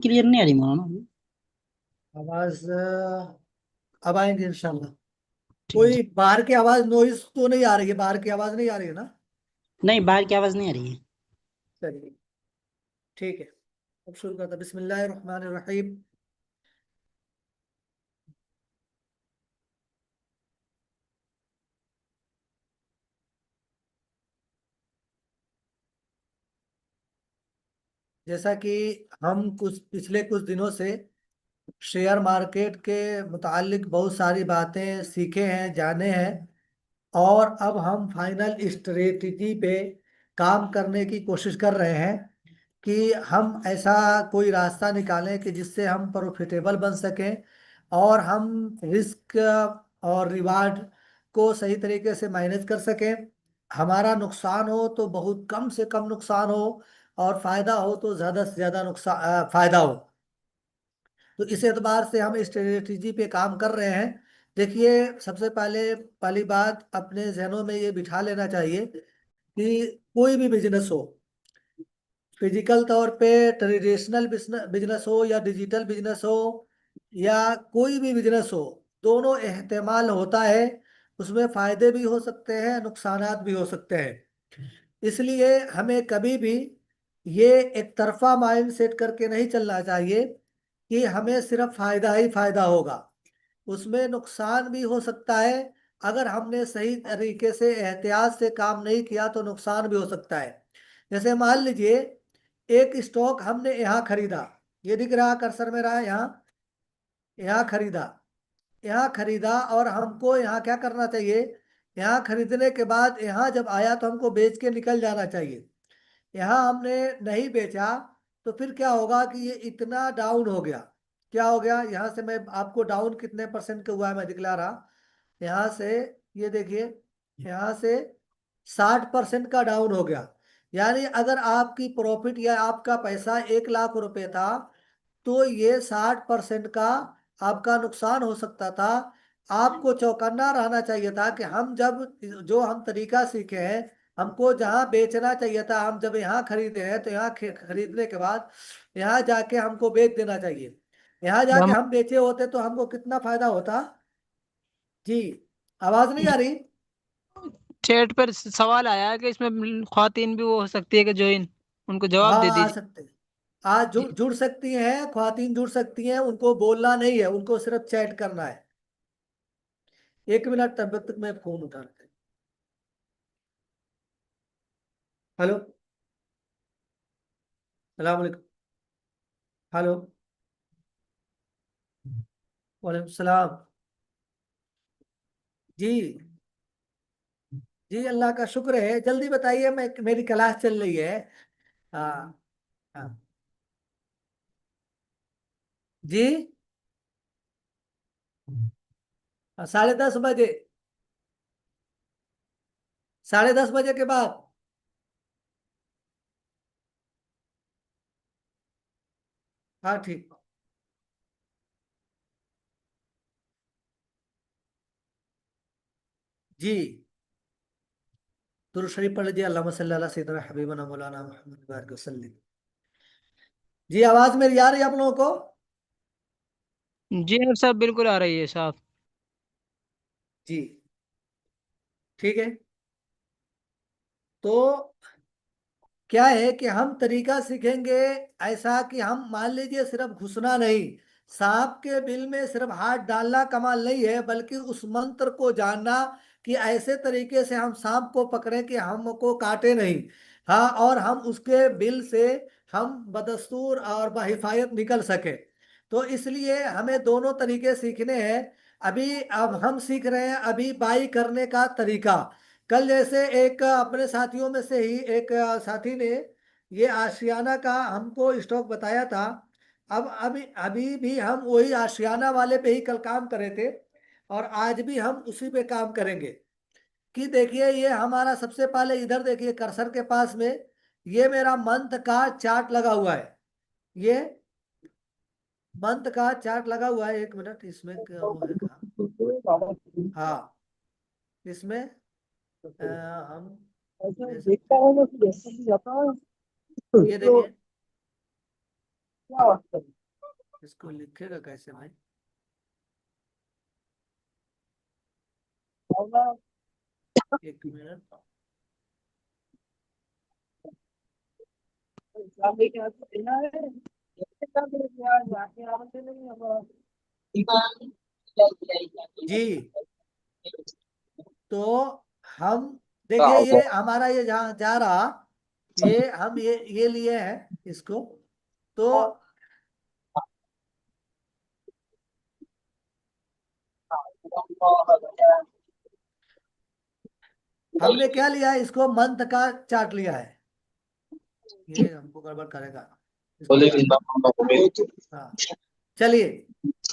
Clear नहीं आ रही मौलाना अभी। आवाज अब आएंगे इंशाल्लाह। ठीक है। कोई बाहर की आवाज नॉइज तो नहीं आ रही है? बाहर की आवाज नहीं आ रही है ना? नहीं, बाहर की आवाज नहीं आ रही है। चलिए, ठीक है। अब शुरू करता, बिस्मिल्लाहिर रहमानिर रहीम। जैसा कि हम कुछ पिछले कुछ दिनों से शेयर मार्केट के मुतालिक बहुत सारी बातें सीखे हैं, जाने हैं, और अब हम फाइनल स्ट्रेटजी पे काम करने की कोशिश कर रहे हैं कि हम ऐसा कोई रास्ता निकालें कि जिससे हम प्रॉफिटेबल बन सकें और हम रिस्क और रिवार्ड को सही तरीके से मैनेज कर सकें। हमारा नुकसान हो तो बहुत कम से कम नुकसान हो, और फायदा हो तो ज्यादा से ज्यादा नुकसान फायदा हो। तो इस एतबार से हम स्ट्रेटेजी पे काम कर रहे हैं। देखिए, सबसे पहले पहली बात अपने जहनों में ये बिठा लेना चाहिए कि कोई भी बिजनेस हो, फिजिकल तौर पे ट्रेडिशनल बिजनेस हो या डिजिटल बिजनेस हो या कोई भी बिजनेस हो, दोनों एहतमाल होता है। उसमें फायदे भी हो सकते हैं, नुकसानात भी हो सकते हैं। इसलिए हमें कभी भी ये एक तरफा माइंड सेट करके नहीं चलना चाहिए कि हमें सिर्फ फायदा ही फायदा होगा। उसमें नुकसान भी हो सकता है। अगर हमने सही तरीके से एहतियात से काम नहीं किया तो नुकसान भी हो सकता है। जैसे मान लीजिए, एक स्टॉक हमने यहाँ खरीदा, ये दिख रहा कर्सर में रहा है यहाँ, यहाँ खरीदा, यहाँ खरीदा, और हमको यहाँ क्या करना चाहिए? यहाँ खरीदने के बाद यहाँ जब आया तो हमको बेच के निकल जाना चाहिए। यहाँ हमने नहीं बेचा, तो फिर क्या होगा कि ये इतना डाउन हो गया। क्या हो गया? यहाँ से मैं आपको डाउन कितने परसेंट का हुआ है मैं दिखला रहा। यहाँ से, ये देखिए, यहाँ से 60% का डाउन हो गया। यानी अगर आपकी प्रॉफिट या आपका पैसा 1 लाख रुपए था, तो ये 60% का आपका नुकसान हो सकता था। आपको चौकन्ना रहना चाहिए था कि हम जब जो हम तरीका सीखे हैं, हमको जहाँ बेचना चाहिए था, हम जब यहाँ खरीदे हैं तो यहाँ खरीदने के बाद यहाँ जाके हमको बेच देना चाहिए। यहाँ जाके हम हम बेचे होते तो हमको कितना फायदा होता। जी, आवाज नहीं आ रही? चैट पर सवाल आया है कि इसमें ख्वातीन भी वो हो सकती है कि ज्वाइन, उनको जवाब हाँ, दे आ दीजिए। सकते हैं। आज जी। जुड़ सकती हैं, ख्वातीन जुड़ सकती हैं, उनको बोलना नहीं है, उनको सिर्फ चैट करना है। 1 मिनट, तब तक मैं फोन उठा रहा। हेलो, सलाम वालेकुम। हेलो, वालेकुम सलाम। जी, जी, अल्लाह का शुक्र है। जल्दी बताइए, मैं मेरी क्लास चल रही है। हाँ, हाँ। जी, 10:30 बजे, 10:30 बजे के बाद। हाँ, ठीक। जी, दुरूद शरीफ पढ़ लीजिए। अल्लाहुम्मा सल्ली अला सय्यिदिना हबीबना मौलाना मुहम्मद बारिक वसल्लम। जी, आवाज मेरी आ रही है आप लोगों को? जी अब सब बिल्कुल आ रही है साहब। जी, ठीक है। तो क्या है कि हम तरीका सीखेंगे ऐसा कि हम, मान लीजिए, सिर्फ घुसना नहीं, सांप के बिल में सिर्फ हाथ डालना कमाल नहीं है, बल्कि उस मंत्र को जानना कि ऐसे तरीके से हम सांप को पकड़ें कि हमको काटे नहीं। हाँ, और हम उसके बिल से हम बदस्तूर और बहिफायत निकल सके। तो इसलिए हमें दोनों तरीके सीखने हैं। अभी अब हम सीख रहे हैं अभी बाई करने का तरीका। कल जैसे एक अपने साथियों में से ही एक साथी ने ये आशियाना का हमको स्टॉक बताया था। अब अभी अभी भी हम वही आशियाना वाले पे ही कल काम कर रहे थे, और आज भी हम उसी पे काम करेंगे। कि देखिए, ये हमारा सबसे पहले इधर देखिए कर्सर के पास में, ये मेरा मंथ का चार्ट लगा हुआ है। ये मंथ का चार्ट लगा हुआ है। 1 मिनट, इसमें क्या वो है क्या? हाँ, इसमें हम ले सकते हैं। ये देखिए, इसको लिखेगा कैसे भाई? एक मिनट। जी, तो हम देखिए ये हमारा ये जहाँ जा रहा, ये हम ये लिए हैं इसको। तो हमने क्या लिया है, इसको मंथ का चार्ट लिया है। ये हमको गड़बड़ करेगा, इसको काट। हाँ, चलिए,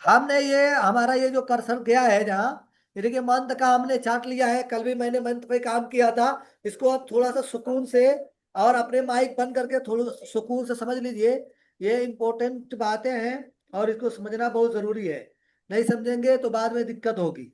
हमने ये हमारा ये जो कर्सर गया है जहाँ, ये देखिए मंथ का हमने चार्ट लिया है। कल भी मैंने मंथ पे काम किया था। इसको आप थोड़ा सा सुकून से और अपने माइक बंद करके थोड़ा सुकून से समझ लीजिए। ये इम्पोर्टेंट बातें हैं और इसको समझना बहुत जरूरी है। नहीं समझेंगे तो बाद में दिक्कत होगी।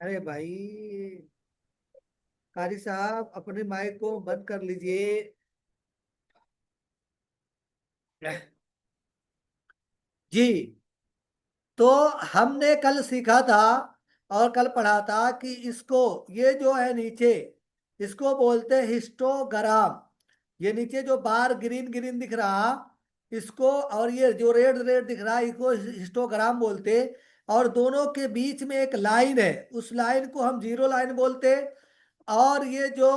अरे भाई, कारी साहब अपने माइक को बंद कर लीजिए। जी, तो हमने कल सीखा था और कल पढ़ा था कि इसको, ये जो है नीचे, इसको बोलते हैं हिस्टोग्राम। ये नीचे जो बार ग्रीन ग्रीन दिख रहा, इसको, और ये जो रेड रेड दिख रहा है, इसको हिस्टोग्राम बोलते। और दोनों के बीच में एक लाइन है, उस लाइन को हम जीरो लाइन बोलते। और ये जो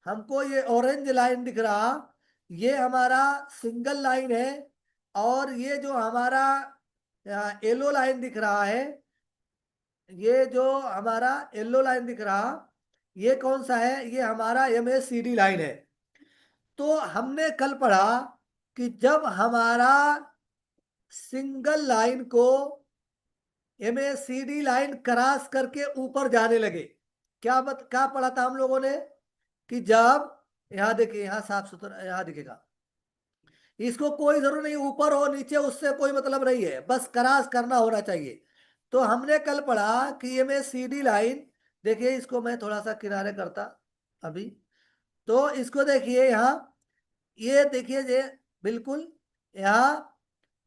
हमको ये ऑरेंज लाइन दिख रहा, ये हमारा सिंगल लाइन है। और ये जो हमारा येलो लाइन दिख रहा है, ये जो हमारा येलो लाइन दिख रहा, ये कौन सा है? ये हमारा MACD लाइन है। तो हमने कल पढ़ा कि जब हमारा सिंगल लाइन को MACD लाइन क्रॉस करके ऊपर जाने लगे, क्या पढ़ा था हम लोगों ने? कि जब, यहाँ देखिए, यहाँ साफ सुथरा यहाँ दिखेगा, इसको कोई जरूरत नहीं ऊपर हो नीचे, उससे कोई मतलब नहीं है, बस क्रॉस करना होना चाहिए। तो हमने कल पढ़ा कि MACD लाइन, देखिए इसको मैं थोड़ा सा किनारे करता अभी। तो इसको देखिए यहाँ, ये देखिए ये बिल्कुल यहाँ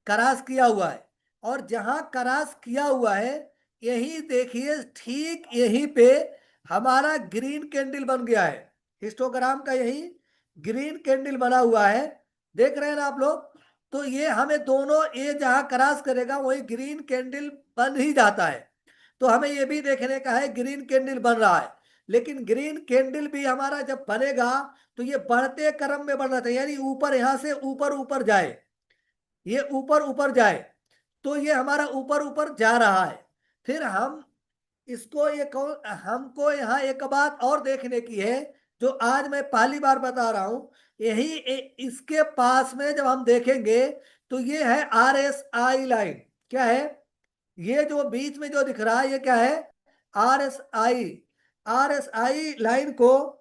क्रॉस किया हुआ है। और जहां क्रॉस किया हुआ है, यही देखिए ठीक यहीं पे हमारा ग्रीन कैंडल बन गया है। हिस्टोग्राम का यही ग्रीन कैंडल बना हुआ है, देख रहे हैं ना आप लोग? तो ये हमें दोनों, ये जहां क्रॉस करेगा वही ग्रीन कैंडल बन ही जाता है। तो हमें ये भी देखने का है ग्रीन कैंडल बन रहा है। लेकिन ग्रीन कैंडल भी हमारा जब बनेगा तो ये बढ़ते क्रम में बढ़ना चाहिए, यानी ऊपर, यहां से ऊपर ऊपर जाए, ये ऊपर ऊपर जाए। तो ये हमारा ऊपर ऊपर जा रहा है। फिर हम इसको, ये कौन, हमको यहाँ एक बात और देखने की है, जो आज मैं पहली बार बता रहा हूं। यही इसके पास में जब हम देखेंगे तो ये है RSI लाइन। क्या है? ये जो बीच में जो दिख रहा है, ये क्या है? RSI। RSI लाइन को,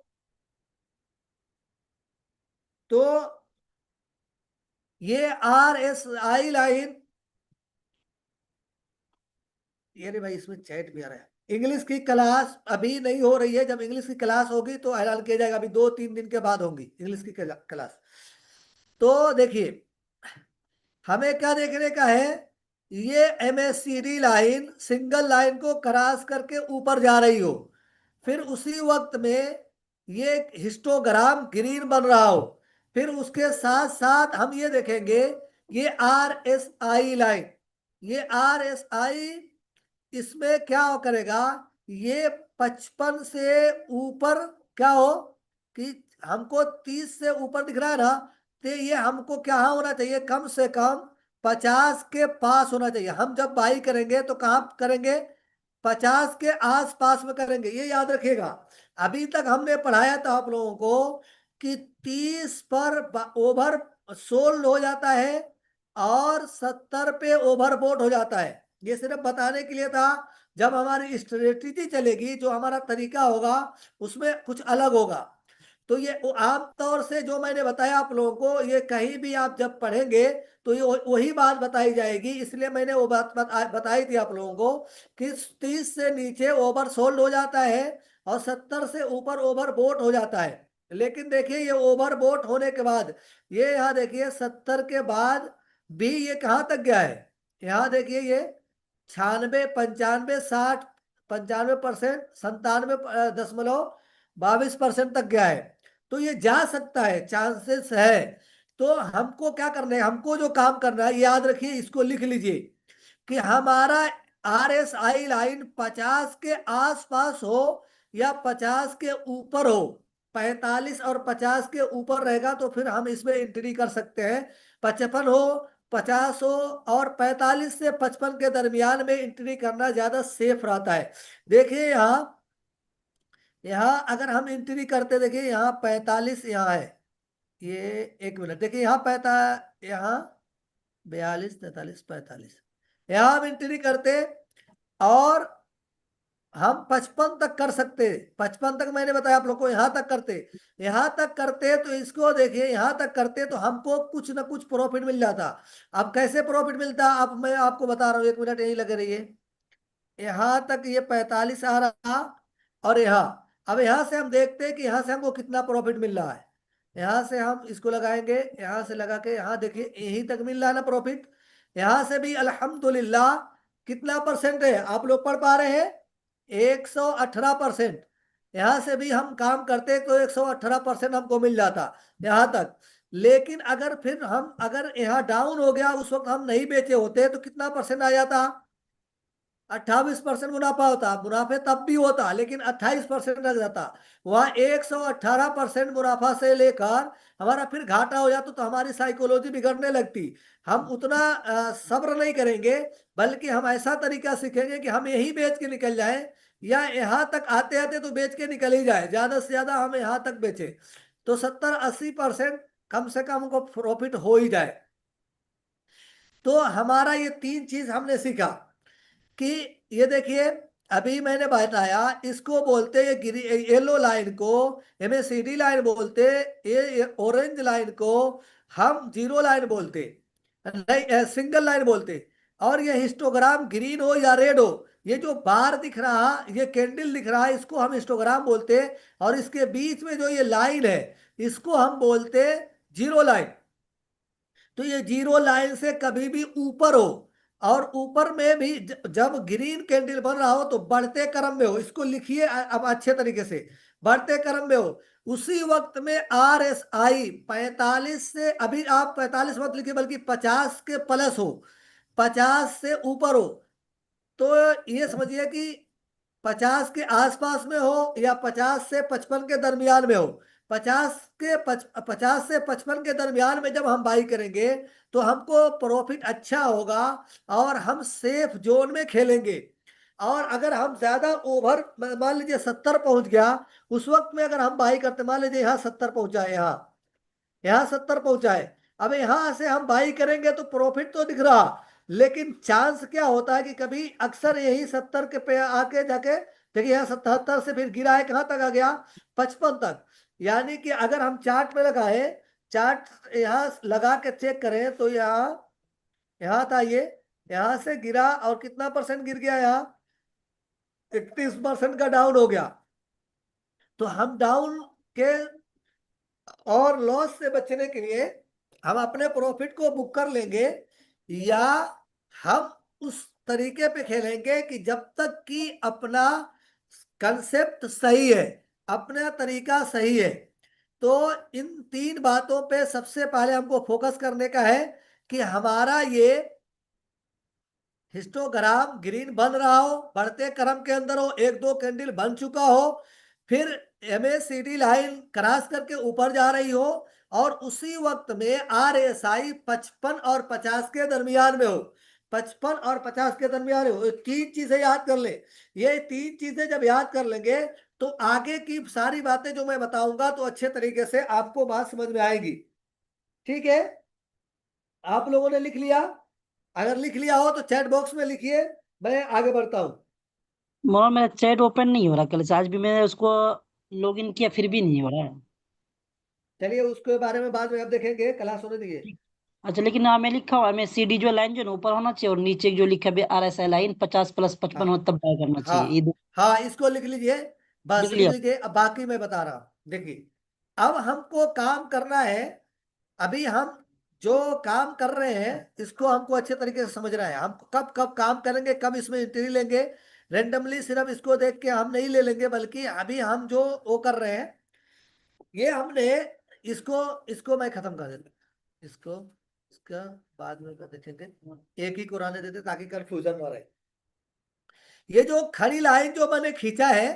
तो ये RSI लाइन, ये नहीं भाई, इसमें चैट भी आ रहा है। इंग्लिश की क्लास अभी नहीं हो रही है, जब इंग्लिश की क्लास होगी तो ऐलान किया जाएगा। अभी 2-3 दिन के बाद होगी इंग्लिश की क्लास। तो देखिए, हमें क्या देखने का है? ये MACD लाइन सिंगल लाइन को क्रॉस करके ऊपर जा रही हो, फिर उसी वक्त में ये हिस्टोग्राम ग्रीन बन रहा हो। फिर उसके साथ साथ हम ये देखेंगे, ये RSI लाइन, ये RSI, इसमें क्या हो करेगा? ये 55 से ऊपर क्या हो, कि हमको 30 से ऊपर दिख रहा है ना, तो ये हमको क्या होना चाहिए? कम से कम 50 के पास होना चाहिए। हम जब बाई करेंगे तो कहाँ करेंगे? 50 के आस पास में करेंगे, ये याद रखिएगा। अभी तक हमने पढ़ाया था आप लोगों को कि 30 पर ओवर सोल्ड हो जाता है और 70 पे ओवरबोट हो जाता है। ये सिर्फ बताने के लिए था। जब हमारी स्ट्रेटेजी चलेगी, जो हमारा तरीका होगा, उसमें कुछ अलग होगा। तो ये आमतौर से जो मैंने बताया आप लोगों को, ये कहीं भी आप जब पढ़ेंगे तो ये वही बात बताई जाएगी, इसलिए मैंने वो बात बताई थी आप लोगों को कि 30 से नीचे ओवर सोल्ड हो जाता है और 70 से ऊपर ओवर बोट हो जाता है। लेकिन देखिए ये ओवर बोट होने के बाद, ये यहाँ देखिए 70 के बाद भी ये कहाँ तक गया है, यहाँ देखिए ये 96, 95, 60, 95%, 97.22% तक गया है। तो ये जा सकता है, चांसेस है। तो हमको क्या करना है, हमको जो काम करना है, याद रखिए, इसको लिख लीजिए कि हमारा RSI लाइन 50 के आसपास हो या 50 के ऊपर हो। 45 और 50 के ऊपर रहेगा तो फिर हम इसमें एंट्री कर सकते हैं। 55 हो, 50 हो और 45 से 55 के दरमियान में एंट्री करना ज्यादा सेफ रहता है। देखिए यहाँ अगर हम एंट्री करते, देखिए यहाँ 45 यहाँ है, ये एक मिनट, देखिए यहाँ यहाँ 42, 43, 45, यहाँ हम एंट्री करते और हम 55 तक कर सकते। 55 तक मैंने बताया आप लोग को, यहाँ तक करते, यहाँ तक करते तो इसको देखिए, यहाँ तक करते तो हमको कुछ ना कुछ प्रॉफिट मिल जाता। अब कैसे प्रॉफिट मिलता, अब मैं आपको बता रहा हूँ, एक मिनट यही लगे रहिए। यहाँ तक ये 45 आ रहा और यहाँ, अब यहाँ से हम देखते हैं कि यहाँ से हमको कितना प्रॉफिट मिल रहा है। यहाँ से हम इसको लगाएंगे, यहाँ से लगा के यहाँ देखिए यहीं तक मिल रहा है ना प्रॉफिट। यहाँ से भी अल्हम्दुलिल्लाह कितना परसेंट है, आप लोग पढ़ पा रहे हैं, 118%। यहाँ से भी हम काम करते तो 118% हमको मिल जाता यहाँ तक। लेकिन अगर फिर हम अगर यहाँ डाउन हो गया, उस वक्त हम नहीं बेचे होते तो कितना परसेंट आ जाता, 28% मुनाफा होता। मुनाफे तब भी होता लेकिन 28% लग जाता। वहां 118% मुनाफा से लेकर हमारा फिर घाटा हो जाता तो हमारी साइकोलॉजी बिगड़ने लगती। हम उतना सब्र नहीं करेंगे, बल्कि हम ऐसा तरीका सीखेंगे कि हम यही बेच के निकल जाए या यहाँ तक आते आते तो बेच के निकल ही जाए, ज्यादा से ज्यादा हम यहाँ तक बेचे तो 70-80% कम से कम हमको प्रॉफिट हो ही जाए। तो हमारा ये 3 चीज हमने सीखा कि ये देखिए अभी मैंने बताया, इसको बोलते ये येलो लाइन को MACD लाइन बोलते, ये ऑरेंज लाइन को हम जीरो लाइन बोलते, नहीं सिंगल लाइन बोलते। और ये हिस्टोग्राम ग्रीन हो या रेड हो, ये जो बार दिख रहा, ये कैंडल दिख रहा है, इसको हम हिस्टोग्राम बोलते। और इसके बीच में जो ये लाइन है, इसको हम बोलते जीरो लाइन। तो ये जीरो लाइन से कभी भी ऊपर हो और ऊपर में भी जब ग्रीन कैंडल बन रहा हो तो बढ़ते क्रम में हो, इसको लिखिए अब अच्छे तरीके से, बढ़ते क्रम में हो। उसी वक्त में RSI 45 से, अभी आप 45 मत लिखिए बल्कि 50 के प्लस हो, 50 से ऊपर हो। तो ये समझिए कि 50 के आसपास में हो या 50 से 55 के दरमियान में हो। 50 से 55 के दरमियान में जब हम बाई करेंगे तो हमको प्रॉफिट अच्छा होगा और हम सेफ जोन में खेलेंगे। और अगर हम ज्यादा ओवर, मान लीजिए 70 पहुंच गया, उस वक्त में अगर हम बाई करते, मान लीजिए यहाँ 70 पहुंचा है, यहाँ 70 पहुंचा है, अब यहां से हम बाई करेंगे तो प्रॉफिट तो दिख रहा, लेकिन चांस क्या होता है कि कभी अक्सर यही 70 के पे आके जाके देखिए, यहाँ 77 से फिर गिरा है, कहां तक आ गया, 55 तक। यानी कि अगर हम चार्ट में लगाए, चार्ट यहाँ लगा के चेक करें तो यहाँ था ये, यहाँ से गिरा और कितना परसेंट गिर गया, यहाँ 31% का डाउन हो गया। तो हम डाउन के और लॉस से बचने के लिए हम अपने प्रॉफिट को बुक कर लेंगे, या हम उस तरीके पे खेलेंगे कि जब तक कि अपना कंसेप्ट सही है, अपना तरीका सही है। तो इन 3 बातों पे सबसे पहले हमको फोकस करने का है कि हमारा ये हिस्टोग्राम ग्रीन बन रहा हो, बढ़ते क्रम के अंदर हो, 1-2 कैंडल बन चुका हो, फिर MACD लाइन क्रॉस करके ऊपर जा रही हो और उसी वक्त में RSI 55 और 50 के दरमियान में हो, 55 और 50 के दरमियान हो। 3 चीजें याद कर ले। ये 3 चीजें जब याद कर लेंगे तो आगे की सारी बातें जो मैं बताऊंगा तो अच्छे तरीके से आपको बात समझ में आएगी। ठीक है, आप लोगों ने लिख लिया? अगर लिख लिया हो तो चैट बॉक्स में लिखिए, मैं आगे बढ़ता हूं। मगर मेरा चैट ओपन नहीं हो रहा, कल से आज भी मैंने उसको लॉगिन किया फिर भी नहीं हो रहा है। चलिए उसके बारे में बाद में अब देखेंगे, क्लास होने दीजिए। अच्छा, लेकिन हमें लिखा हुआ है, हमें CD जो लाइन जो है ना ऊपर होना चाहिए, और नीचे जो लिखा है RSI लाइन 50+55 हो हाँ तब बाय करना चाहिए, ये हाँ हाँ, इसको लिख लीजिए, बस लिख लिख लिया। लीजिए। अब बाकी मैं बता रहा हूँ, देखिए अब हमको काम करना है। अभी हम जो काम कर रहे हैं इसको हमको अच्छे तरीके से समझना है। हम कब कब काम करेंगे, कब इसमें एंट्री लेंगे, रेंडमली सिर्फ इसको देख के हम नहीं ले लेंगे, बल्कि अभी हम जो वो कर रहे हैं, ये हमने इसको इसको मैं खत्म कर देता हूं। इसको इसका बाद में देखेंगे, एक ही को रहने देते ताकि कंफ्यूजन ना रहे। ये जो खड़ी लाइन जो मैंने खींचा है,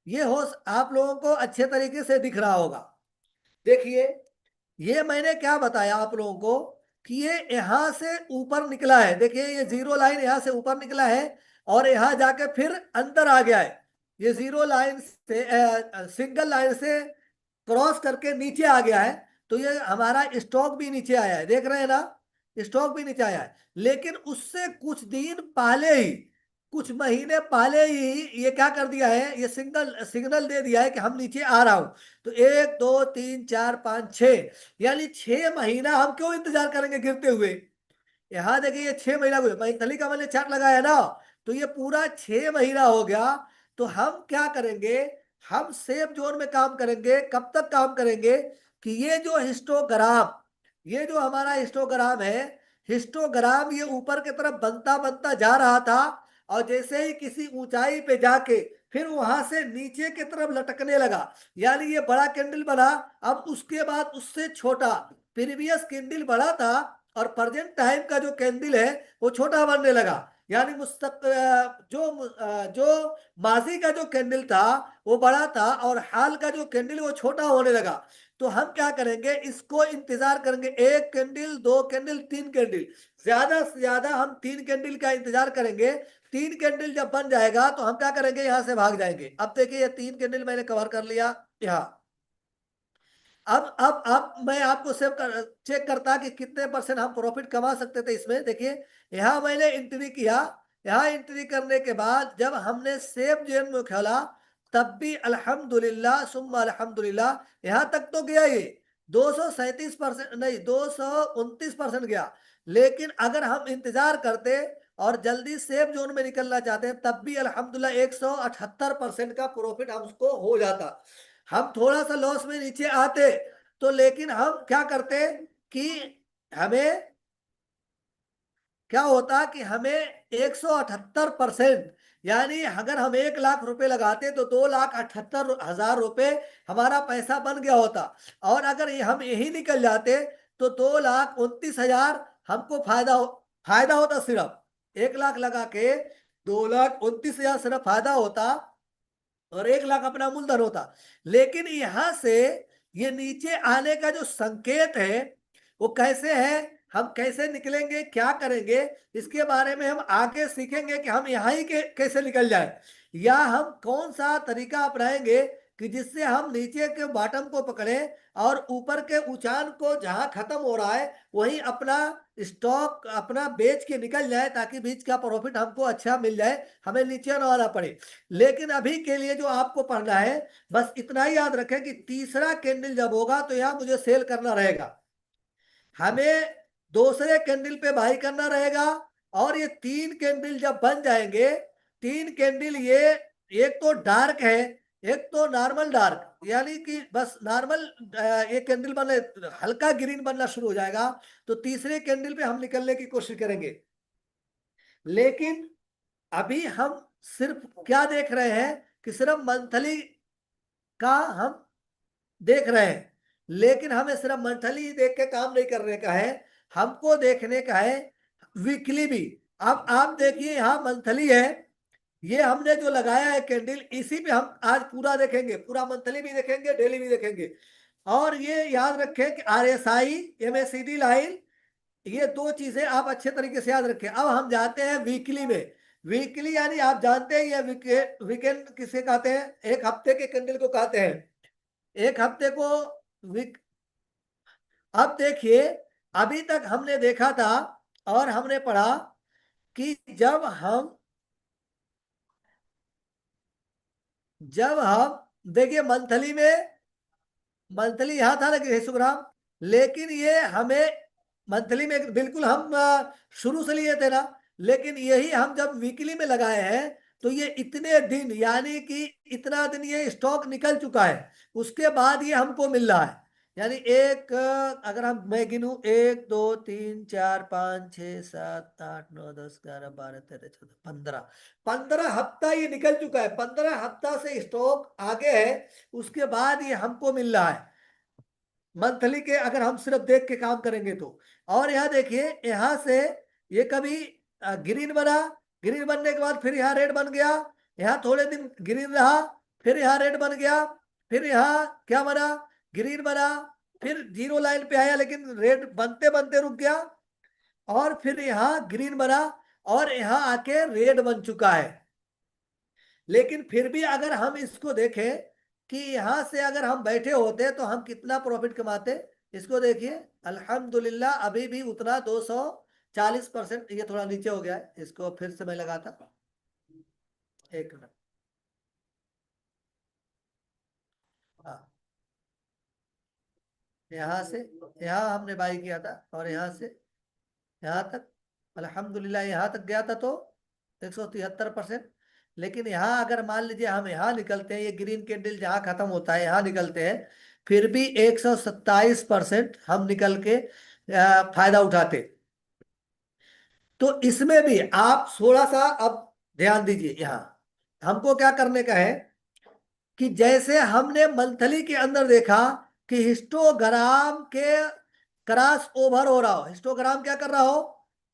ये हो आप लोगों को अच्छे तरीके से दिख रहा होगा। देखिए ये मैंने क्या बताया आप लोगों को कि ये यहां से ऊपर निकला है। देखिए ये जीरो लाइन यहां से ऊपर निकला है और यहां जाके फिर अंदर आ गया है। ये जीरो लाइन से सिंगल लाइन से क्रॉस करके नीचे आ गया है। तो ये हमारा स्टॉक भी नीचे आया है, देख रहे हैं ना, स्टॉक भी नीचे आया है। लेकिन उससे कुछ दिन पहले ही, कुछ महीने पहले ही ये क्या कर दिया है, ये सिग्नल दे दिया है कि हम नीचे आ रहा हूं। तो 1 2 3 4 5 6, यानी 6 महीना हम क्यों इंतजार करेंगे गिरते हुए। यहाँ देखिए ये 6 महीना हुए, मैथिली का मैंने चार्ट लगाया ना, तो ये पूरा 6 महीना हो गया। तो हम क्या करेंगे, हम सेफ जोन में काम करेंगे। कब तक काम करेंगे कि ये जो हिस्टोग्राम, ये जो हमारा हिस्टोग्राम है, हिस्टोग्राम ये ऊपर की तरफ बनता बनता जा रहा था, और जैसे ही किसी ऊंचाई पे जाके फिर वहां से नीचे की तरफ लटकने लगा, यानी ये बड़ा कैंडल बना। अब उसके बाद उससे छोटा, प्रीवियस कैंडल बड़ा था और प्रेजेंट टाइम का जो कैंडल है वो छोटा बनने लगा। यानी जो माजी का जो कैंडल था वो बड़ा था और हाल का जो कैंडल वो छोटा होने लगा। तो हम क्या करेंगे, इसको इंतजार करेंगे, 1 कैंडल 2 कैंडल 3 कैंडल, ज्यादा से ज्यादा हम 3 कैंडल का इंतजार करेंगे। 3 कैंडल जब बन जाएगा तो हम क्या करेंगे, यहां से भाग जाएंगे। अब देखिए ये 3 कैंडल मैंने कवर कर लिया यहाँ। अब मैं आपको चेक करता कि कितने परसेंट हम प्रॉफिट कमा सकते थे इसमें। देखिए यहाँ मैंने एंट्री किया, यहाँ एंट्री करने के बाद जब हमने सेव जेन में खोला, तब भी अल्हम्दुलिल्लाह सुम्मा अल्हम्दुलिल्लाह यहाँ तक तो गया ही, 237% नहीं 229% गया। लेकिन अगर हम इंतजार करते और जल्दी सेफ जोन में निकलना चाहते हैं, तब भी अल्हम्दुलिल्लाह 178% का प्रॉफिट हमको हो जाता। हम थोड़ा सा लॉस में नीचे आते तो, लेकिन हम क्या करते कि हमें क्या होता कि हमें 178%, यानी अगर हम 1 लाख रुपए लगाते तो 2,78,000 रुपए हमारा पैसा बन गया होता। और अगर हम यही निकल जाते तो 2,29,000 हमको फायदा होता। सिर्फ 1 लाख लगा के 2,29,000 सिर्फ फायदा होता और 1 लाख अपना मूलधन होता। लेकिन यहां से ये नीचे आने का जो संकेत है वो कैसे है, हम कैसे निकलेंगे, क्या करेंगे, इसके बारे में हम आगे सीखेंगे कि हम यहाँ ही कैसे निकल जाए, या हम कौन सा तरीका अपनाएंगे कि जिससे हम नीचे के बॉटम को पकड़े और ऊपर के उछाल को जहां खत्म हो रहा है वहीं अपना स्टॉक अपना बेच के निकल जाए, ताकि बीच का प्रॉफिट हमको अच्छा मिल जाए, हमें नीचे ना आना पड़े। लेकिन अभी के लिए जो आपको पढ़ना है, बस इतना ही याद रखें कि तीसरा कैंडल जब होगा तो यहाँ मुझे सेल करना रहेगा, हमें दूसरे कैंडल पे बाई करना रहेगा। और ये 3 कैंडल जब बन जाएंगे, 3 कैंडल ये एक तो डार्क है, एक तो नॉर्मल डार्क, यानी कि बस नॉर्मल एक कैंडल बने, हल्का ग्रीन बनना शुरू हो जाएगा, तो तीसरे कैंडल पे हम निकलने की कोशिश करेंगे। लेकिन अभी हम सिर्फ क्या देख रहे हैं कि सिर्फ मंथली का हम देख रहे हैं, लेकिन हमें सिर्फ मंथली देख के काम नहीं करने का है, हमको देखने का है वीकली भी। अब आप देखिए यहाँ मंथली है, ये हमने जो लगाया है कैंडल, इसी पे हम आज पूरा देखेंगे, पूरा मंथली भी देखेंगे, डेली भी देखेंगे। और ये याद रखें कि RSI MACD लाइन, ये दो चीजें आप अच्छे तरीके से याद रखें। अब हम जाते हैं वीकली में। वीकली यानी आप जानते हैं ये वीकेंड किसे कहते हैं, एक हफ्ते के कैंडल को कहते हैं, एक हफ्ते को वीक। अब देखिए अभी तक हमने देखा था और हमने पढ़ा कि जब हम देखिए मंथली में मंथली यहाँ था ना कि हिस्टोग्राम, लेकिन ये हमें मंथली में बिल्कुल हम शुरू से लिए थे ना, लेकिन यही हम जब वीकली में लगाए हैं तो ये इतने दिन, यानी कि इतना दिन ये स्टॉक निकल चुका है, उसके बाद ये हमको मिल रहा है। यानी एक अगर हम मैं गिनूं, 1 2 3 4 5 6 7 8 9 10 11 12 13 14 15, 15 हफ्ता ये निकल चुका है। 15 हफ्ता से स्टॉक आगे है, उसके बाद ये हमको मिल रहा है मंथली के, अगर हम सिर्फ देख के काम करेंगे तो। और यहाँ देखिए, यहाँ से ये कभी ग्रीन बना, ग्रीन बनने के बाद फिर यहाँ रेड बन गया, यहाँ थोड़े दिन ग्रीन रहा, फिर यहाँ रेड बन गया, फिर यहाँ क्या बना, ग्रीन बना, फिर जीरो लाइन पे आया लेकिन रेड बनते बनते रुक गया, और फिर यहाँ ग्रीन बना, और यहाँ आके रेड बन चुका है। लेकिन फिर भी अगर हम इसको देखें कि यहां से अगर हम बैठे होते तो हम कितना प्रॉफिट कमाते, इसको देखिए, अल्हम्दुलिल्लाह अभी भी उतना 240%, ये थोड़ा नीचे हो गया है, इसको फिर से मैं लगाता, एक मिनट। हाँ, यहाँ से यहाँ हमने बाई किया था, और यहाँ से यहाँ तक अल्हम्दुलिल्लाह यहाँ तक गया था तो 173%। लेकिन यहाँ अगर मान लीजिए हम यहाँ निकलते हैं, ये ग्रीन कैंडल जहाँ खत्म होता है यहाँ निकलते हैं, फिर भी 127% हम निकल के फायदा उठाते। तो इसमें भी आप थोड़ा सा अब ध्यान दीजिए, यहाँ हमको क्या करने का है कि जैसे हमने मंथली के अंदर देखा कि हिस्टोग्राम के क्रॉस ओवर हो रहा हो, हिस्टोग्राम क्या कर रहा हो,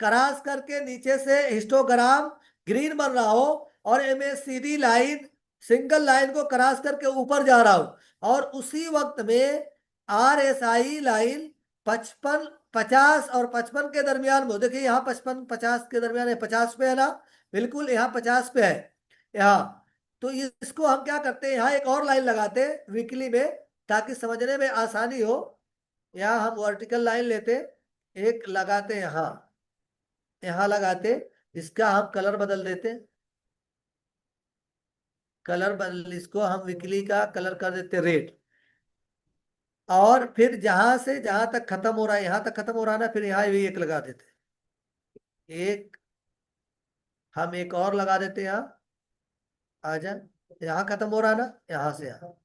क्रॉस करके नीचे से हिस्टोग्राम ग्रीन बन रहा हो, और एमएसीडी लाइन सिंगल लाइन को क्रॉस करके ऊपर जा रहा हो, और उसी वक्त में आरएसआई लाइन 55 50 और 55 के दरमियान में, देखिए यहाँ 55 50 के दरमियान है, 50 पे है ना, बिल्कुल यहाँ 50 पे है यहाँ। तो इसको हम क्या करते हैं, यहाँ एक और लाइन लगाते हैं वीकली में, ताकि समझने में आसानी हो। यहाँ हम वर्टिकल लाइन लेते, एक लगाते यहाँ, यहाँ लगाते, इसका हम कलर बदल देते, कलर बदल, इसको हम वीकली का कलर कर देते रेड, और फिर जहां से जहां तक खत्म हो रहा है, यहाँ तक खत्म हो रहा है ना, फिर यहाँ भी एक लगा देते, एक हम एक और लगा देते यहाँ, आजा, यहाँ खत्म हो रहा है ना, यहाँ से यहाँ,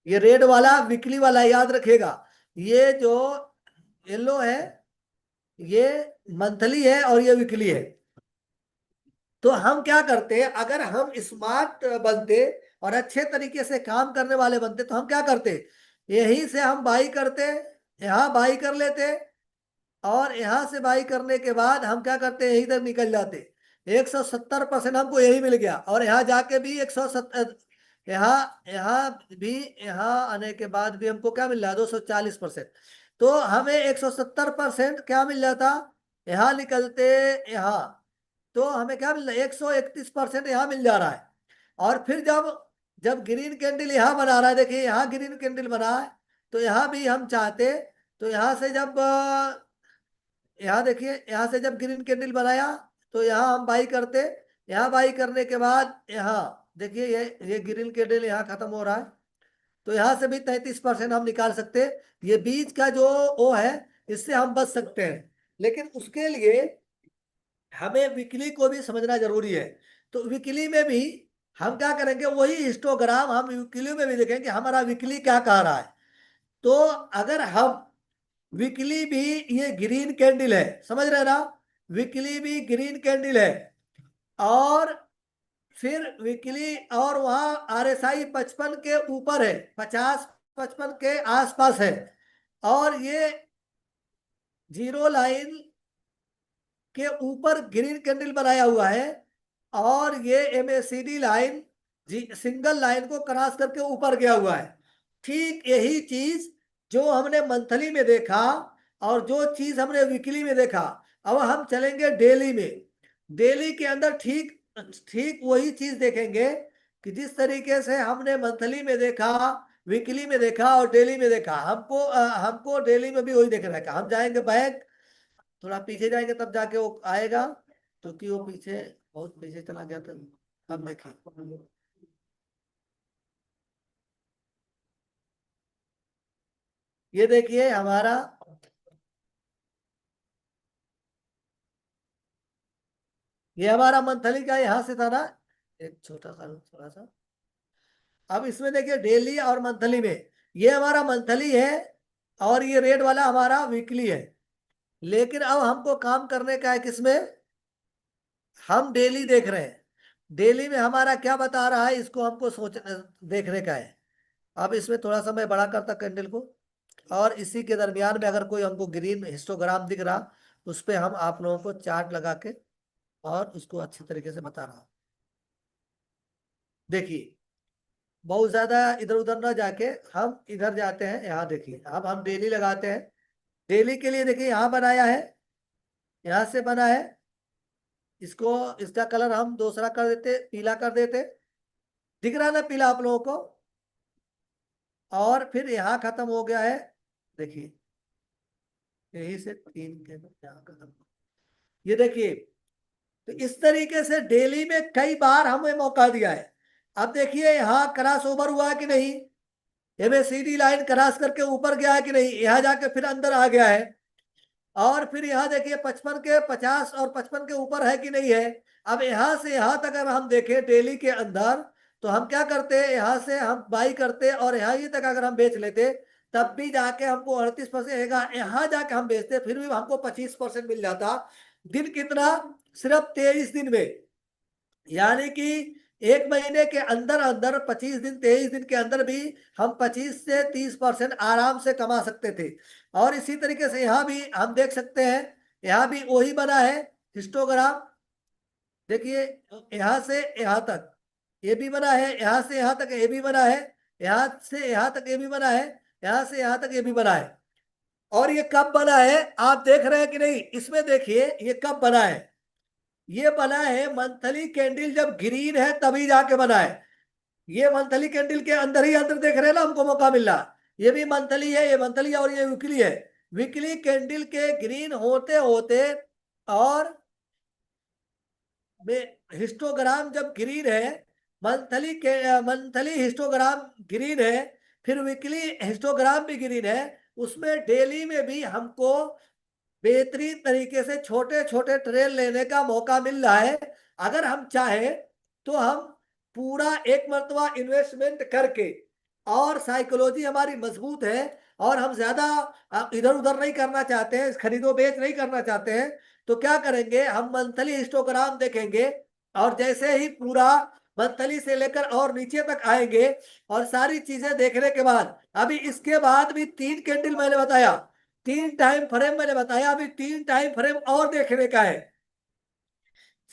ये रेड वाला वीकली वाला याद रखिएगा। ये जो येलो है ये मंथली है, और ये वीकली है। तो हम क्या करते हैं, अगर हम स्मार्ट बनते और अच्छे तरीके से काम करने वाले बनते तो हम क्या करते, यहीं से हम बाई करते, यहाँ बाई कर लेते, और यहाँ से बाई करने के बाद हम क्या करते, यहीं तक निकल जाते। 170% हमको यही मिल गया, और यहाँ जाके भी 170, यहाँ यहाँ भी, यहाँ आने के बाद भी हमको क्या मिल रहा है, 240%। तो हमें 170% क्या मिल जाता, यहाँ निकलते यहाँ, तो हमें क्या मिल रहा है, 131% यहाँ मिल जा रहा है। और फिर जब जब ग्रीन कैंडल यहाँ बना रहा है, देखिए यहाँ ग्रीन कैंडल बना है, तो यहाँ भी हम चाहते, तो यहाँ से जब यहाँ देखिए, यहाँ से जब ग्रीन कैंडल बनाया तो यहाँ हम बाई करते, यहाँ बाई करने के बाद यहाँ देखिए ये ग्रीन कैंडल यहाँ खत्म हो रहा है, तो यहाँ से भी 33% हम निकाल सकते हैं। ये बीच का जो वो है, इससे हम बच सकते हैं, लेकिन उसके लिए हमें वीकली को भी समझना जरूरी है। तो वीकली में भी हम क्या करेंगे, वही हिस्टोग्राम हम वीकली में भी देखेंगे हमारा वीकली क्या कह रहा है। तो अगर हम वीकली भी, ये ग्रीन कैंडल है, समझ रहे ना, वीकली भी ग्रीन कैंडल है, और फिर वीकली, और वहां आरएसआई 55 के ऊपर है, 50 55 के आसपास है, और ये जीरो लाइन के ऊपर ग्रीन कैंडल बनाया हुआ है, और ये एमएसीडी लाइन सिंगल लाइन को क्रॉस करके ऊपर गया हुआ है। ठीक यही चीज जो हमने मंथली में देखा, और जो चीज हमने वीकली में देखा, अब हम चलेंगे डेली में। डेली के अंदर ठीक ठीक वही चीज देखेंगे कि जिस तरीके से हमने मंथली में देखा, वीकली में देखा, और डेली में देखा, हमको डेली में भी वही देखना है। हम जाएंगे बैक, थोड़ा पीछे जाएंगे तब जाके वो आएगा, क्योंकि वो पीछे बहुत पीछे चला गया था। अब देखिए, ये देखिए हमारा ये हमारा मंथली का यहां से था ना, एक छोटा सा थोड़ा सा। अब इसमें देखिए डेली और मंथली में, ये हमारा मंथली है और ये रेड वाला हमारा वीकली है। लेकिन अब हमको काम करने का है किसमें, हम डेली देख रहे हैं। डेली में हमारा क्या बता रहा है, इसको हमको सोच देखने का है। अब इसमें थोड़ा सा मैं बड़ा करता कैंडल को, और इसी के दरमियान में अगर कोई हमको ग्रीन हिस्टोग्राम दिख रहा, उस पे हम आप लोगों को चार्ट लगा के और उसको अच्छी तरीके से बता रहा हूं। देखिए बहुत ज्यादा इधर उधर ना जाके हम इधर जाते हैं, यहाँ देखिए अब हम डेली लगाते हैं। डेली के लिए देखिए यहाँ बनाया है, यहाँ से बना है, इसको इसका कलर हम दूसरा कर देते, पीला कर देते। दिख रहा है ना पीला आप लोगों को। और फिर यहाँ खत्म हो गया है, देखिए यही से 3 के यहाँ खत्म। ये देखिए, तो इस तरीके से डेली में कई बार हमें मौका दिया है। अब देखिए यहाँ क्रॉस ओवर हुआ है कि नहीं, एबीसीडी लाइन क्रॉस करके ऊपर गया है कि नहीं, यहाँ जाके फिर अंदर आ गया है। और फिर यहाँ देखिए 55 के 50 और 55 के ऊपर है कि नहीं है। अब यहाँ से यहाँ तक अगर हम देखें डेली के अंदर, तो हम क्या करते हैं, यहाँ से हम बाई करते और यहाँ ही तक अगर हम बेच लेते, तब भी जाके हमको 38%, यहाँ जाके हम बेचते फिर भी हमको 25% मिल जाता। दिन कितना, सिर्फ 23 दिन में। यानी कि एक महीने के अंदर अंदर 25 दिन, 23 दिन के अंदर भी हम 25 से 30% आराम से कमा सकते थे। और इसी तरीके से यहाँ भी हम देख सकते हैं, यहाँ भी वही बना है हिस्टोग्राम। देखिए यहाँ से यहाँ तक ये भी बना है, यहाँ से यहाँ तक ये भी बना है, यहाँ से यहाँ तक ये भी बना है, यहाँ से यहाँ तक ये भी बना है। और ये कब बना है आप देख रहे हैं कि नहीं, इसमें देखिए ये कब बना है। ये बना है मंथली कैंडल जब ग्रीन है तभी जाके बना है। ये मंथली कैंडल के अंदर ही अंदर देख रहे हैं ना हमको मौका मिल रहा। ये भी मंथली है, ये मंथली है और ये वीकली है। वीकली कैंडल के ग्रीन होते होते और हिस्टोग्राम जब ग्रीन है, मंथली हिस्टोग्राम ग्रीन है, फिर वीकली हिस्टोग्राम भी ग्रीन है, उसमें डेली में भी हमको बेहतरीन तरीके से छोटे छोटे ट्रेड लेने का मौका मिल रहा है। अगर हम चाहें तो हम पूरा एक मरतबा इन्वेस्टमेंट करके, और साइकोलॉजी हमारी मजबूत है और हम ज्यादा इधर उधर नहीं करना चाहते हैं, खरीदो बेच नहीं करना चाहते हैं, तो क्या करेंगे, हम मंथली हिस्टोग्राम देखेंगे। और जैसे ही पूरा मंथली से लेकर और नीचे तक आएंगे, और सारी चीजें देखने के बाद, अभी इसके बाद भी 3 कैंडल मैंने बताया, 3 टाइम फ्रेम मैंने बताया, अभी 3 टाइम फ्रेम और देखने का है।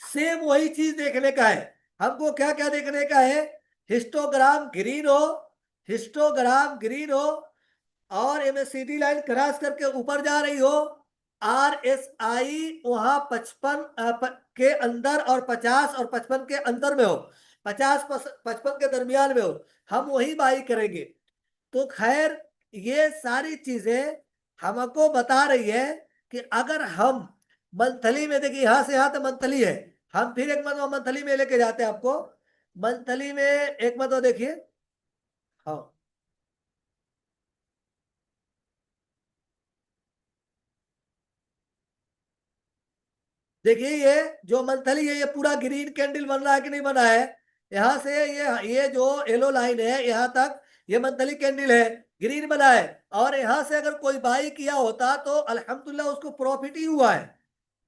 सेम वही चीज देखने का है। हमको क्या क्या देखने का है, हिस्टोग्राम ग्रीन हो, हिस्टोग्राम ग्रीन हो, और एमएससीडी लाइन क्रॉस करके ऊपर जा रही हो, आरएसआई वहां 55 के अंदर और 50 और 55 के अंदर में हो, 50 55 के दरमियान में हो, हम वही बाई करेंगे। तो खैर ये सारी चीजें हमको बता रही है कि अगर हम मंथली में, देखिए यहां से यहां तक मंथली है, हम फिर एक मतलब मंथली में लेके जाते हैं आपको। मंथली में एक मतलब देखिए, हाँ देखिए ये जो मंथली है, ये पूरा ग्रीन कैंडल बन रहा है कि नहीं बना है। यहाँ से ये जो येलो लाइन है यहाँ तक, ये मंथली कैंडल है, ग्रीन बना है। और यहाँ से अगर कोई बाई किया होता तो अल्हम्दुलिल्लाह उसको प्रॉफिट ही हुआ है।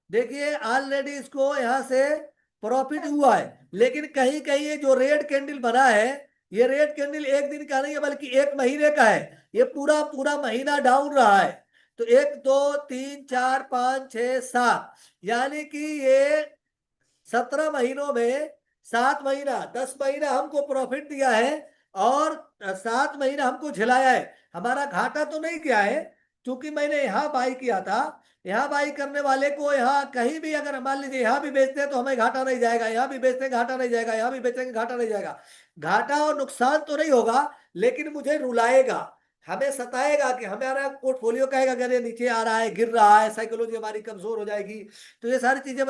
देखिए ऑलरेडी इसको यहाँ से प्रॉफिट हुआ है। लेकिन कहीं कहीं ये जो रेड कैंडल बना है, ये रेड कैंडल एक दिन का नहीं है बल्कि एक महीने का है। ये पूरा पूरा महीना डाउन रहा है। तो 1 2 3 4 5 6 7, यानी कि ये 17 महीनों में 7 महीना 10 महीना हमको प्रॉफिट दिया है, और 7 महीना हमको झिलाया है। हमारा घाटा तो नहीं किया है, क्योंकि मैंने यहाँ बाई किया था। यहाँ बाई करने वाले को यहाँ कहीं भी अगर मान लीजिए यहाँ भी बेचते हैं तो हमें घाटा नहीं जाएगा, यहाँ भी बेचते हैं घाटा नहीं जाएगा, यहाँ भी बेचेंगे घाटा नहीं जाएगा। घाटा और नुकसान तो नहीं होगा, लेकिन मुझे रुलाएगा, हमें सताएगा कि हमारा पोर्टफोलियो कहेगा कि अरे नीचे आ रहा है, गिर रहा है, साइकोलॉजी हमारी कमजोर हो जाएगी। तो ये सारी चीजें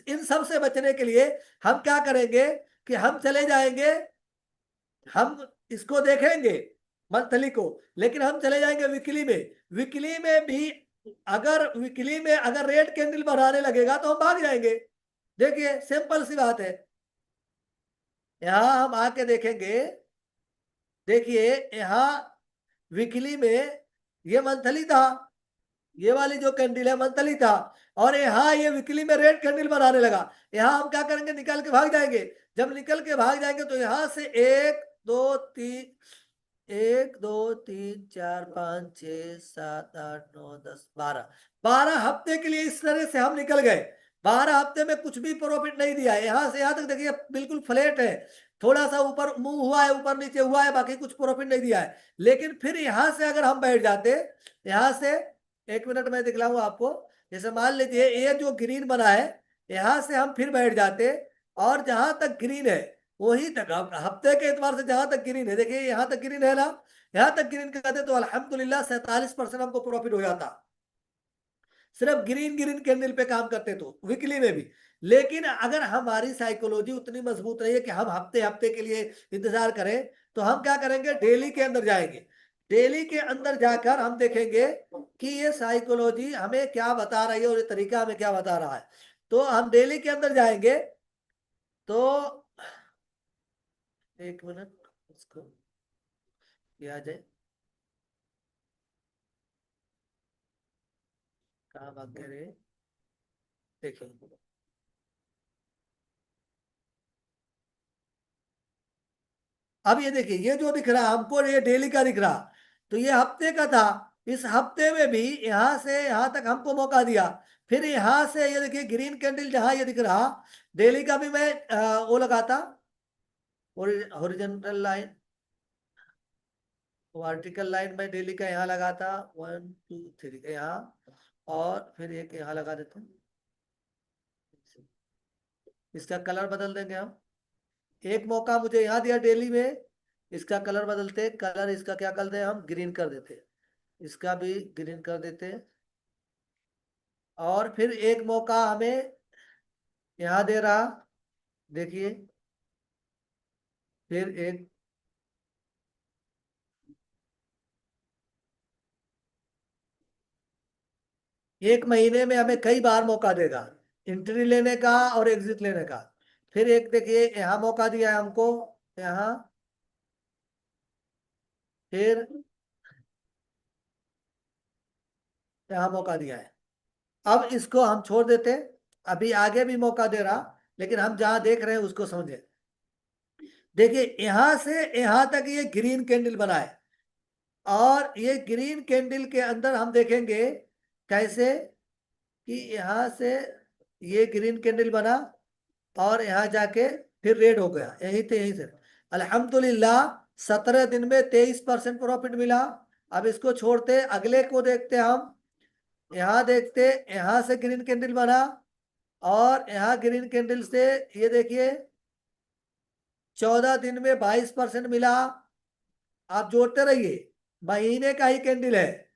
इन सब से बचने के लिए हम क्या करेंगे कि हम चले जाएंगे, हम इसको देखेंगे मंथली को, लेकिन हम चले जाएंगे वीकली में। वीकली में भी अगर रेड कैंडल बढ़ाने लगेगा तो हम भाग जाएंगे। देखिए सिंपल सी बात है, यहां हम आके देखेंगे, देखिए यहां वीकली में ये मंथली था, ये वाली जो कैंडल है मंथली था, और यहाँ ये वीकली में रेड कैंडल बनाने लगा। यहाँ हम क्या करेंगे, निकल के भाग जाएंगे। जब निकल के भाग जाएंगे तो यहाँ से 1 2 3 1 2 3 4 5 6 7 8 9 10 12 12 हफ्ते के लिए इस तरह से हम निकल गए। 12 हफ्ते में कुछ भी प्रॉफिट नहीं दिया है। यहाँ से यहाँ तक देखिए बिल्कुल फ्लैट है, थोड़ा सा ऊपर मूव हुआ है, ऊपर नीचे हुआ है, बाकी कुछ प्रॉफिट नहीं दिया है। लेकिन फिर यहाँ से अगर हम बैठ जाते, यहाँ से 1 मिनट में दिखलाऊंगा आपको। जैसे मान लीजिए ये जो ग्रीन बना है, यहाँ से हम फिर बैठ जाते, और जहां तक ग्रीन है वही तक हफ्ते के एतबार से जहां तक ग्रीन है, देखिए यहाँ तक ग्रीन है ना, यहाँ तक ग्रीन कहते तो अल्हम्दुलिल्लाह 47% हमको प्रॉफिट हो जाता, सिर्फ ग्रीन ग्रीन कैंडल पे काम करते तो वीकली में भी। लेकिन अगर हमारी साइकोलॉजी उतनी मजबूत नहीं है कि हम हफ्ते हफ्ते के लिए इंतजार करें, तो हम क्या करेंगे, डेली के अंदर जाएंगे। डेली के अंदर जाकर हम देखेंगे कि ये साइकोलॉजी हमें क्या बता रही है और ये तरीका हमें क्या बता रहा है। तो हम डेली के अंदर जाएंगे, तो 1 मिनट इसको किया जाए, कहाँ भाग गए रे, देखिए अब ये देखिए, ये जो दिख रहा हमको, ये डेली का दिख रहा, तो ये हफ्ते का था। इस हफ्ते में भी यहां से यहां तक हमको मौका दिया। फिर यहां से ये देखिए ग्रीन कैंडल जहां ये दिख रहा, डेली का भी मैं वो लगाता, हॉरिजॉन्टल लाइन, वर्टिकल लाइन में डेली का यहाँ लगाता, 1 2 3 यहाँ, और फिर एक यहाँ लगा देते हैं। इसका कलर बदल देंगे हम। एक मौका मुझे यहाँ दिया डेली में, इसका कलर बदलते, कलर इसका क्या करते हैं हम, ग्रीन कर देते, इसका भी ग्रीन कर देते। और फिर एक मौका हमें यहाँ दे रहा, देखिए फिर 1 महीने में हमें कई बार मौका देगा एंट्री लेने का और एग्जिट लेने का। फिर एक देखिए यहाँ मौका दिया है हमको, यहाँ फिर यहाँ मौका दिया है। अब इसको हम छोड़ देते, अभी आगे भी मौका दे रहा, लेकिन हम जहां देख रहे हैं उसको समझे। देखिए यहां से यहां तक ये ग्रीन कैंडल बना है, और ये ग्रीन कैंडल के अंदर हम देखेंगे कैसे कि यहाँ से ये ग्रीन कैंडल बना, और यहाँ जाके फिर रेड हो गया, यहीं से अल्हम्दुलिल्लाह 17 दिन में 23% प्रॉफिट मिला। अब इसको छोड़ते, अगले को देखते हम। यहाँ देखते, यहाँ से ग्रीन कैंडल बना, और यहाँ ग्रीन कैंडल से ये देखिए 14 दिन में 22% मिला। आप जोड़ते रहिए, महीने का ही कैंडल है,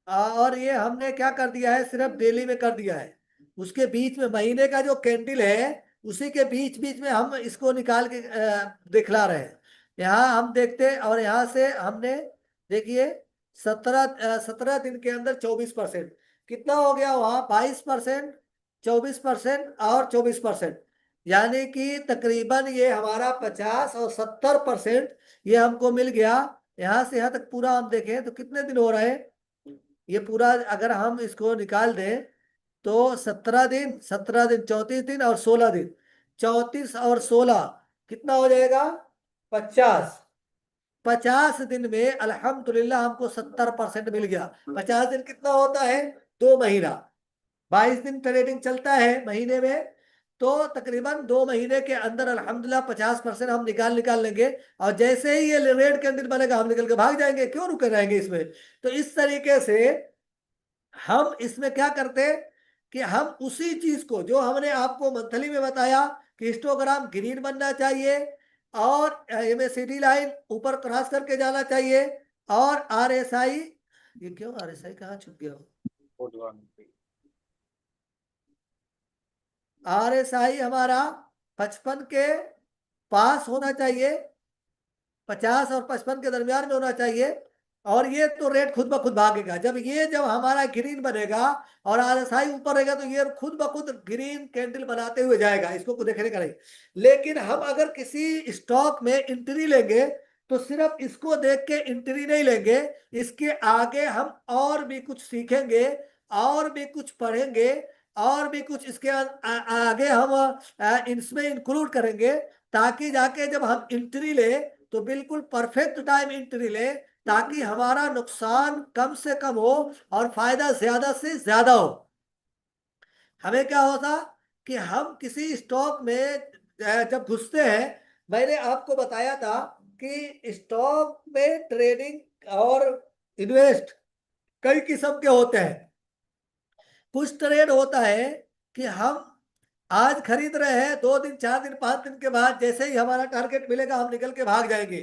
और ये हमने क्या कर दिया है, सिर्फ डेली में कर दिया है। उसके बीच में महीने का जो कैंडल है, उसी के बीच बीच में हम इसको निकाल के दिखला रहे हैं। यहाँ हम देखते, और यहाँ से हमने देखिए 17 दिन के अंदर 24%, कितना हो गया वहाँ, 22%, 24% और 24%, यानी कि तकरीबन ये हमारा 50 और 70% ये हमको मिल गया। यहाँ से यहाँ तक पूरा हम देखें तो कितने दिन हो रहे हैं, ये पूरा अगर हम इसको निकाल दें तो 17 दिन, 17 दिन, 34 दिन और 16 दिन, 34 और 16 कितना हो जाएगा, 50। 50 दिन में अल्हम्दुलिल्लाह हमको 70% मिल गया। 50 दिन कितना होता है, 2 महीना। 22 दिन ट्रेडिंग चलता है महीने में, तो तकरीबन 2 महीने के अंदर अल्हम्दुलिल्लाह 50% हम निकाल लेंगे। और जैसे ही ये रेड कैंडल बनेगा हम निकल के भाग जाएंगे, क्यों रुके रहेंगे इसमें। तो इस तरीके से हम इसमें क्या करते कि हम उसी चीज को जो हमने आपको मंथली में बताया कि हिस्टोग्राम ग्रीन बनना चाहिए, और एमएसीडी लाइन ऊपर क्रॉस करके जाना चाहिए, और आरएसआई, ये क्यों आरएसआई कहाँ छुप गया, आरएसआई हमारा 55 के पास होना चाहिए, 50 और 55 के दरमियान में होना चाहिए। और ये तो रेट खुद ब खुद भागेगा। जब हमारा ग्रीन बनेगा और आरएसआई ऊपर रहेगा तो ये खुद ब खुद ग्रीन कैंडल बनाते हुए जाएगा, इसको कुछ देखने का नहीं। लेकिन हम अगर किसी स्टॉक में एंट्री लेंगे तो सिर्फ इसको देख के एंट्री नहीं लेंगे, इसके आगे हम और भी कुछ सीखेंगे, और भी कुछ पढ़ेंगे, और भी कुछ इसके आगे हम इसमें इंक्लूड करेंगे, ताकि जाके जब हम एंट्री ले तो बिल्कुल परफेक्ट टाइम एंट्री ले, ताकि हमारा नुकसान कम से कम हो और फायदा ज्यादा से ज्यादा हो। हमें क्या होता कि हम किसी स्टॉक में जब घुसते हैं, मैंने आपको बताया था कि स्टॉक में ट्रेडिंग और इन्वेस्ट कई किस्म के होते हैं। कुछ ट्रेड होता है कि हम आज खरीद रहे हैं, 2 दिन 4 दिन 5 दिन के बाद जैसे ही हमारा टारगेट मिलेगा हम निकल के भाग जाएंगे।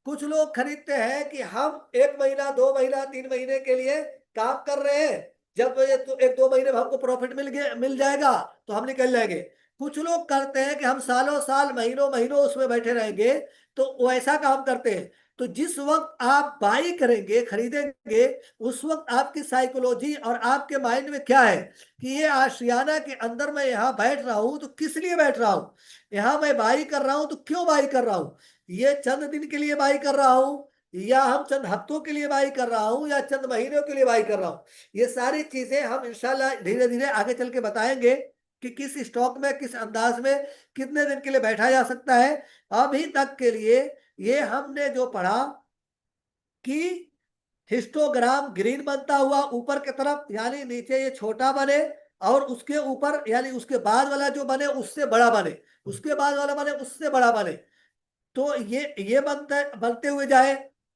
कुछ लोग खरीदते हैं कि हम 1 महीना 2 महीना 3 महीने के लिए काम कर रहे हैं, जब ये तो 1-2 महीने में हमको प्रॉफिट मिल जाएगा तो हम निकल जाएंगे। कुछ लोग करते हैं कि हम सालों साल महीनों महीनों उसमें बैठे रहेंगे, तो वो ऐसा काम करते हैं। तो जिस वक्त आप बाई करेंगे, खरीदेंगे, उस वक्त आपकी साइकोलॉजी और आपके माइंड में क्या है कि ये आशियाना के अंदर मैं यहाँ बैठ रहा हूँ तो किस लिए बैठ रहा हूँ, यहाँ मैं बाई कर रहा हूँ तो क्यों बाई कर रहा हूँ, ये चंद दिन के लिए बाई कर रहा हूँ, या हम चंद हफ्तों के लिए बाई कर रहा हूँ, या चंद महीनों के लिए बाई कर रहा हूँ। ये सारी चीजें हम इंशाल्लाह धीरे धीरे आगे चल के बताएंगे कि किस स्टॉक में किस अंदाज में कितने दिन के लिए बैठा जा सकता है। अभी तक के लिए ये हमने जो पढ़ा कि हिस्टोग्राम ग्रीन बनता हुआ ऊपर की तरफ, यानी नीचे ये छोटा बने, और उसके ऊपर यानी उसके बाद वाला जो बने उससे बड़ा बने, उसके बाद वाला बने उससे बड़ा बने, तो ये बनते हुए जाए,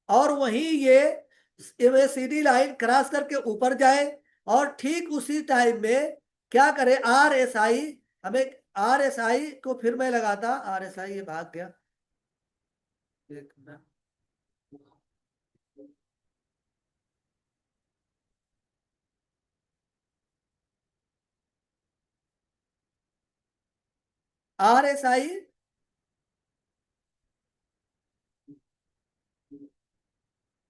और वहीं ये सीधी लाइन क्रॉस करके ऊपर जाए। और ठीक उसी टाइम में क्या करे, RSI, हमें RSI को फिर मैं लगाता, RSI ये भाग गया, एक मिनट, RSI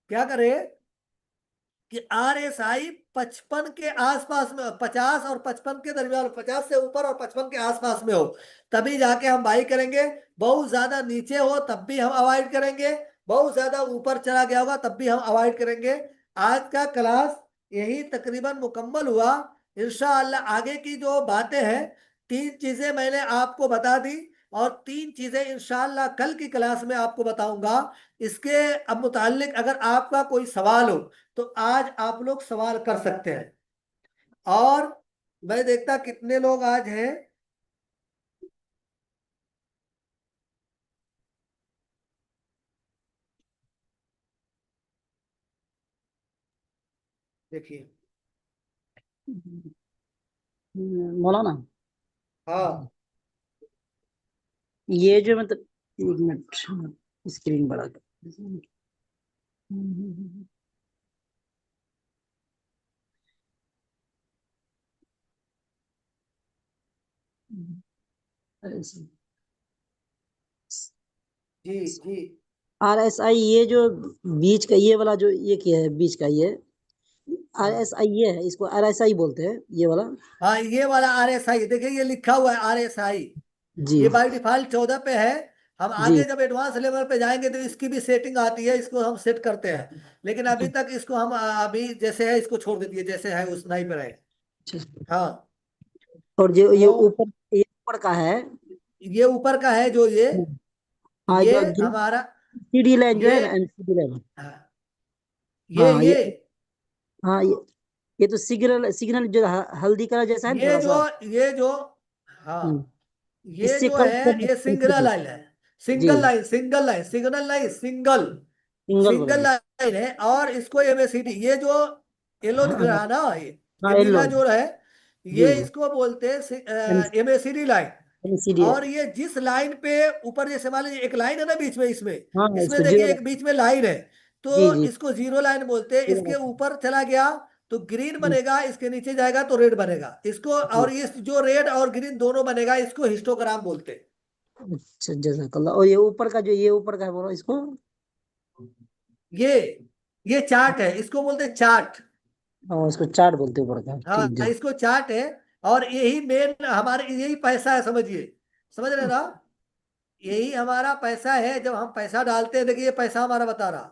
क्या करे कि RSI 55 के आसपास में, 50 और 55 के दरमियान, 50 से ऊपर और 55 के आसपास में हो, तभी जाके हम बाई करेंगे। बहुत ज्यादा नीचे हो तब भी हम अवॉइड करेंगे, बहुत ज्यादा ऊपर चला गया होगा तब भी हम अवॉइड करेंगे। आज का क्लास यही तकरीबन मुकम्मल हुआ। इंशाअल्लाह आगे की जो बातें हैं, 3 चीजें मैंने आपको बता दी, और 3 चीजें इंशाअल्लाह कल की क्लास में आपको बताऊंगा। इसके अब मुतालिक अगर आपका कोई सवाल हो तो आज आप लोग सवाल कर सकते हैं। और मैं देखता कितने लोग आज हैं। देखिए, मौलाना, हाँ ये जो मतलब, एक मिनट स्क्रीन बड़ा कर। जी जी, RSI ये जो बीच का ये वाला जो ये क्या है बीच का ये RSI ये है, इसको RSI बोलते हैं ये वाला। हाँ ये वाला RSI देखिए, ये लिखा हुआ है RSI, जी ये बाय डिफॉल्ट 14 पे है। हम जी आगे जब एडवांस लेवल पे जाएंगे तो इसकी भी सेटिंग आती है, इसको हम सेट करते हैं। लेकिन अभी तक इसको हम अभी जैसे है इसको छोड़ दीजिए, जैसे है उस नहीं पे रहे। अच्छा। हाँ, और जो तो ये ऊपर का है, ये ऊपर का है जो हाँ ये जो हमारा, CD लाइन जो ये है ना, MCD लाइन। हाँ, हाँ ये हाँ ये तो सिग्नल जो हल्दी कलर जैसा है ना ये थोड़ा सा। ये जो हम्म, हाँ, ये इससे जो कम है करने ये की सिंगल MCD। लाइन है, जी, signal line, single single single बोलेंगे। लाइन है। और इसको MACD, ये जो येलो दिख हाँ रहा है ना, ये हाँ नीला येलो। जो है, जी ये इसको बोलते हैं MACD लाइन। MCD है। और ये जिस लाइन पे ऊपर, जैसे मान लीजिए एक लाइन है ना बीच में, इसमें हाँ इसमें इसको देखिए जीरो एक बीच में लाइन है, जी तो जी इसको जीरो लाइन बोलते हैं। इसके जीरो। ऊपर चला गया तो ग्रीन हम्म, बनेगा, इसके नीचे जाएगा तो रेड बनेगा इसको। जी। और ये जो रेड और ग्रीन दोनों बनेगा इसको हिस्टोग्राम बोलते हैं। अच्छा जज़ाकल्लाह। और ये ऊपर का जो ये ऊपर का है बोलो इसको। ये ये चार्ट है, इसको बोलते हैं चार्ट। और इसको चार्ट बोलते हो पड़ता है, हाँ, ठीक है। इसको चार्ट है। और यही मेन हमारे, यही पैसा है, समझिए, समझ रहे ना, यही हमारा पैसा है। जब हम पैसा डालते हैं, देखिए ये पैसा हमारा बता रहा,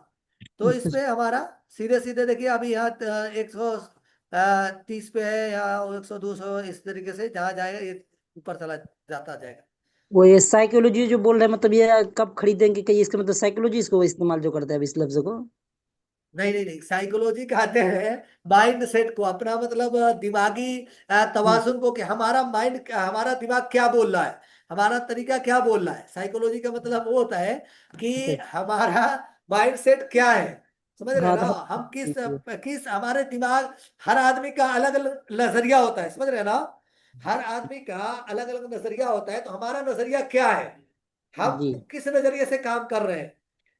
तो इसमें हमारा सीधे सीधे देखिए अभी यहाँ 130 पे है, या 100 200, इस तरीके से जहाँ जाएगा ये ऊपर चला जाता जाएगा। वो ये साइकोलॉजी जो बोल रहे हैं, मतलब ये कब खरीदेंगे, कहीं इसका मतलब साइकोलॉजी इसको इस्तेमाल जो करता है अब इस लफ्ज को? नहीं नहीं नहीं, साइकोलॉजी कहते हैं माइंड सेट को, अपना मतलब दिमागी हम्म, तवाजुन को, कि हमारा माइंड, हमारा दिमाग क्या बोल रहा है, हमारा तरीका क्या बोल रहा है। साइकोलॉजी का मतलब वो होता है कि ठीक है। हमारा माइंड सेट क्या है, समझ रहे हैं हाँ ना। तो हम किस हमारे दिमाग, हर आदमी का अलग अलग नजरिया होता है, समझ रहे हैं ना, हर आदमी का अलग अलग नजरिया होता है। तो हमारा नजरिया क्या है, हम जी। किस नजरिए से काम कर रहे हैं।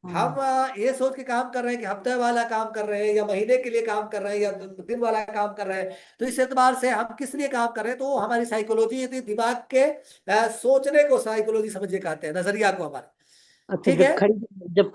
हम हाँ ये सोच के काम कर रहे हैं कि हफ्ते वाला काम कर रहे हैं, या महीने के लिए काम कर रहे हैं, या दिन वाला काम कर रहे हैं। तो इस एतबार से हम किस लिए काम कर रहे हैं, तो वो हमारी साइकोलॉजी, दिमाग के सोचने को साइकोलॉजी समझिए कहते हैं, नजरिया को हमारा। अच्छा, ठीक है। जब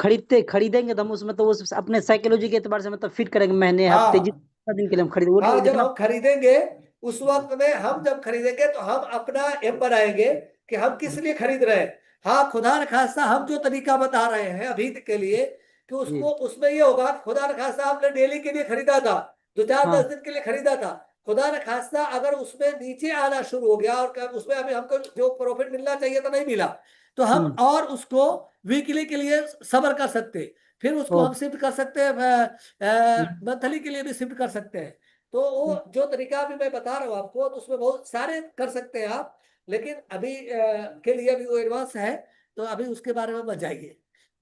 खरीदेंगे तो हम उसमें तो वो अपने साइकोलॉजी के एतबार से मतलब फिट करेंगे, महीने हफ्ते हाँ जितना दिन के लिए हम खरीदे वो हाँ, जब जितना। हम खरीदेंगे, उस वक्त में हम जब खरीदेंगे तो हम अपना एम बनाएंगे कि हम किस लिए खरीद रहे हैं। हाँ, खुदा न खास्ता हम जो तरीका बता रहे हैं अभी के लिए, कि जी। उसको उसमें ये होगा, खुदा न खास्ता आपने डेली के लिए खरीदा था, 2 4 10 दिन के लिए खरीदा था, खुदा न खास्ता अगर उसमें नीचे आना शुरू हो गया, और उसमें अभी हमको जो प्रॉफिट मिलना चाहिए था नहीं मिला, तो हम हम्म। और उसको वीकली के लिए सब्र कर सकते, फिर उसको ओ। हम शिफ्ट कर सकते हैं, मंथली के लिए भी शिफ्ट कर सकते हैं। तो वो जो तरीका अभी मैं बता रहा हूँ आपको, तो उसमें बहुत सारे कर सकते हैं आप, लेकिन अभी के लिए अभी वो एडवांस है, तो अभी उसके बारे में मत जाइए,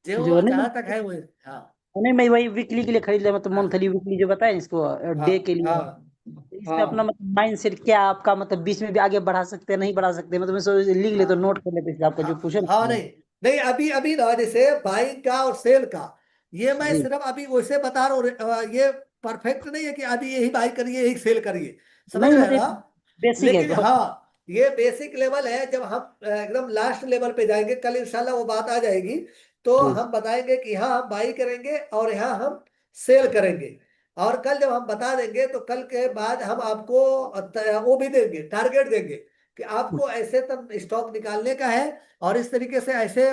जो जो नहीं जहां तक है वो। हाँ नहीं, मैं वही वीकली के लिए खरीद लिया, मतलब हाँ मंथली वीकली जो बताया इसको, हाँ डे के लिए। हाँ तो इसमें अपना हाँ मतलब माइंड सेट क्या है आपका, मतलब बीच में भी आगे बढ़ा सकते हैं नहीं बढ़ा सकते, मतलब मैं लिख ले तो हाँ नोट कर लेते हैं आपका जो हाँ पूछा हाँ, ना। नहीं नहीं, अभी अभी ना, जैसे बाइंग का और सेल का, ये मैं जी। सिर्फ अभी वैसे बता रहा हूँ, ये परफेक्ट नहीं है कि अभी यही बाई करिए यही सेल करिए, समझ नहीं रहे हैं मतलब ना। बेसिक है लेकिन बहुत। हाँ, ये बेसिक लेवल है, जब हम एकदम लास्ट लेवल पे जाएंगे, कल इंशाल्लाह वो बात आ जाएगी, तो जी। हम बताएंगे कि यहाँ हम बाई करेंगे और यहाँ हम सेल करेंगे। और कल जब हम बता देंगे, तो कल के बाद हम आपको वो भी देंगे, टारगेट देंगे, कि आपको ऐसे तब स्टॉक निकालने का है, और इस तरीके से ऐसे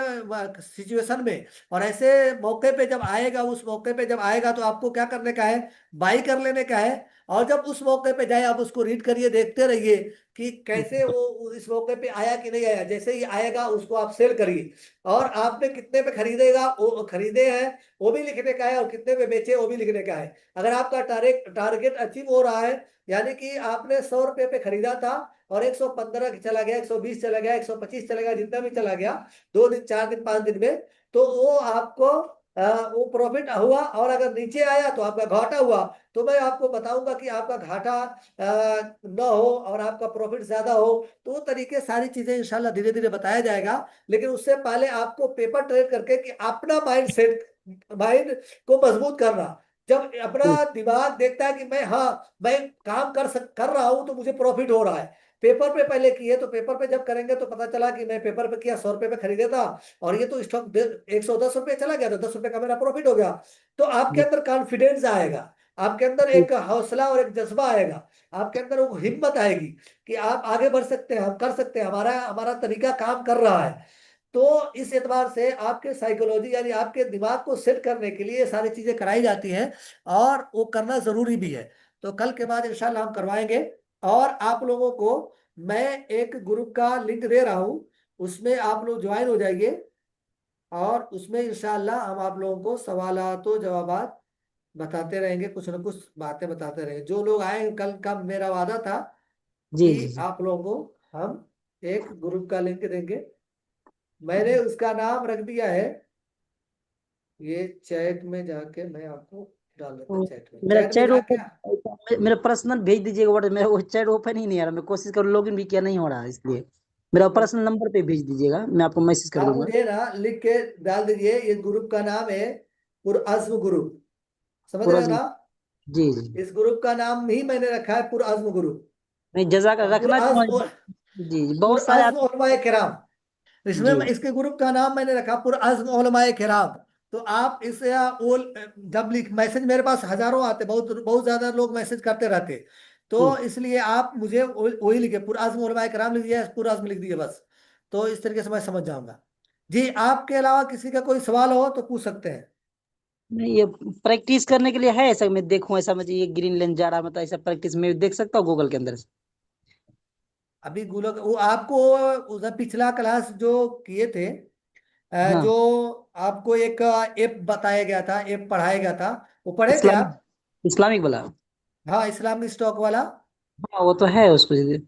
सिचुएशन में, और ऐसे मौके पे जब आएगा, उस मौके पे जब आएगा, तो आपको क्या करने का है, बाई कर लेने का है। और जब उस मौके पे जाए, आप उसको रीड करिए, देखते रहिए कि कैसे वो इस मौके पे आया कि नहीं आया। जैसे ही आएगा उसको आप सेल करिए, और आपने कितने पे खरीदेगा, वो खरीदे हैं वो भी लिखने का है, और कितने पे बेचे वो भी लिखने का है। अगर आपका टारगेट अचीव हो रहा है, यानी कि आपने 100 रुपये पे खरीदा था, और 115 चला गया, 120 चला गया, 125 चला गया, जितना भी चला गया 2 दिन 4 दिन 5 दिन में, तो वो आपको वो प्रॉफिट हुआ। और अगर नीचे आया तो आपका घाटा हुआ। तो मैं आपको बताऊंगा कि आपका घाटा न हो और आपका प्रॉफिट ज्यादा हो, तो वो तरीके, सारी चीजें इंशाल्लाह धीरे धीरे बताया जाएगा। लेकिन उससे पहले आपको पेपर ट्रेड करके कि अपना माइंड सेट, माइंड को मजबूत करना। जब अपना दिमाग देखता है कि मैं काम कर रहा हूं, तो मुझे प्रॉफिट हो रहा है, पेपर पे पहले किए, तो पेपर पे जब करेंगे तो पता चला कि मैं पेपर पे किया, 100 रुपये पे खरीदा था, और ये तो स्टॉक 110 रुपये चला गया, तो 10 रुपये का मेरा प्रॉफिट हो गया। तो आपके अंदर कॉन्फिडेंस आएगा, आपके अंदर एक हौसला और एक जज्बा आएगा, आपके अंदर वो हिम्मत आएगी कि आप आगे बढ़ सकते हैं, हम कर सकते हैं, हमारा हमारा तरीका काम कर रहा है। तो इस एतबार से आपके साइकोलॉजी, यानी आपके दिमाग को सेट करने के लिए ये सारी चीजें कराई जाती हैं, और वो करना जरूरी भी है। तो कल के बाद इंशाल्लाह हम करवाएंगे। और आप लोगों को मैं एक ग्रुप का लिंक दे रहा हूँ, उसमें आप लोग ज्वाइन हो जाइए, और उसमें इंशाल्लाह हम आप लोगों को सवालात जवाबात बताते रहेंगे, कुछ ना कुछ बातें बताते रहेंगे। जो लोग आए, कल का मेरा वादा था जी जी कि जी। आप लोगों को हम एक ग्रुप का लिंक देंगे। मैंने उसका नाम रख दिया है, ये चैट में जाके मैं आपको डाल देता, तो मेरा चैट में चैट जाके। ओपन, मेरा पर्सनल भेज दीजिएगा व्हाट्सएप, मेरा वो चैट ओपन ही नहीं आ रहा, मैं कोशिश कर लॉगिन भी किया नहीं हो रहा, इसलिए मेरा पर्सनल नंबर पे भेज दीजिएगा, मैं आपको मैसेज कर आप दूंगा। मुझे ना लिख के डाल दीजिए, ये ग्रुप का नाम है पुरअज़्म ग्रुप, समझ रहे पूरा हो जी ना। जी। इस ग्रुप का नाम ही मैंने रखा है पुरअज़्म ग्रुप। नहीं, जजाक रखना पुरअज़्म जी जी, बहुत सारे पुरअज़्म उलमाए किराम, इसमें जी इसके ग्रुप का नाम मैंने रखा पुरअज़्म उलमाए किराम। तो आप इस वो जब लिख मैसेज मेरे पास हजारों आते, बहुत बहुत ज्यादा लोग मैसेज करते रहते, तो इसलिए आप मुझे वही लिखे, पूरा आज़म उलमाए कराम लिख दिया, पूरा आज़म लिख दिए बस। तो इस तरीके से मैं समझ जाऊंगा। जी, आपके अलावा किसी का कोई सवाल हो तो पूछ सकते हैं। नहीं, ये प्रैक्टिस करने के लिए है ऐसा, मैं देखूं ऐसा, मुझे ये ग्रीन लाइन जा रहा, मतलब ऐसा प्रैक्टिस में देख सकता हूँ गूगल के अंदर से? अभी गूगल वो आपको उधर पिछला क्लास जो किए थे, हाँ, जो आपको एक ऐप बताया गया था, ऐप पढ़ाया गया था, वो पढ़े थे इस्लामिक, आप? इस्लामिक वाला। हाँ, इस्लामिक स्टॉक वाला। हाँ, वो तो है उस पर।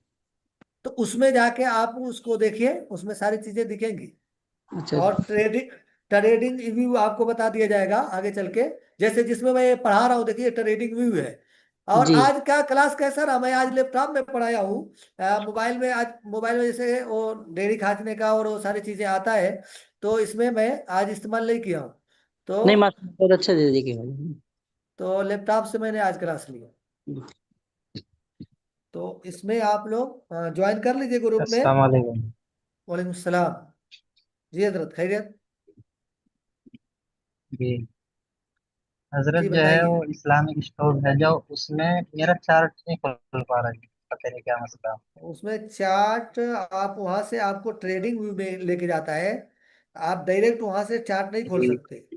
तो उसमें जाके आप उसको देखिए, उसमें सारी चीजें दिखेंगी। अच्छा। और ट्रेडिंग ट्रेडिंग व्यू आपको बता दिया जाएगा आगे चल के। जैसे जिसमें मैं ये पढ़ा रहा हूँ, देखिए ट्रेडिंग व्यू है। और जी। आज का क्लास कैसा रहा, मैं आज लैपटॉप में पढ़ाया हूँ। मोबाइल में, आज मोबाइल में जैसे वो डेयरी खाचने का और वो सारी चीजें आता है, तो इसमें मैं आज इस्तेमाल नहीं किया हूँ। नहीं तो मास्टर, बहुत अच्छा दे देखिए। लैपटॉप से मैंने आज क्लास लिया। तो इसमें आप लोग ज्वाइन कर लीजिए ग्रुप में। अस्सलाम वालेकुम। वालेकुम सलाम। जी हजरत, खैरियत? जी हजरत, जी जो है बताइए। वो इस्लामिक स्टोर है जो, उसमें मेरा चार्ट नहीं खुल पा रहा है, पता नहीं क्या मसला। उसमें चार्ट, आप वहां से आपको ट्रेडिंग व्यू में लेके जाता है, आप डायरेक्ट वहां से चार्ट नहीं खोल जी। सकते।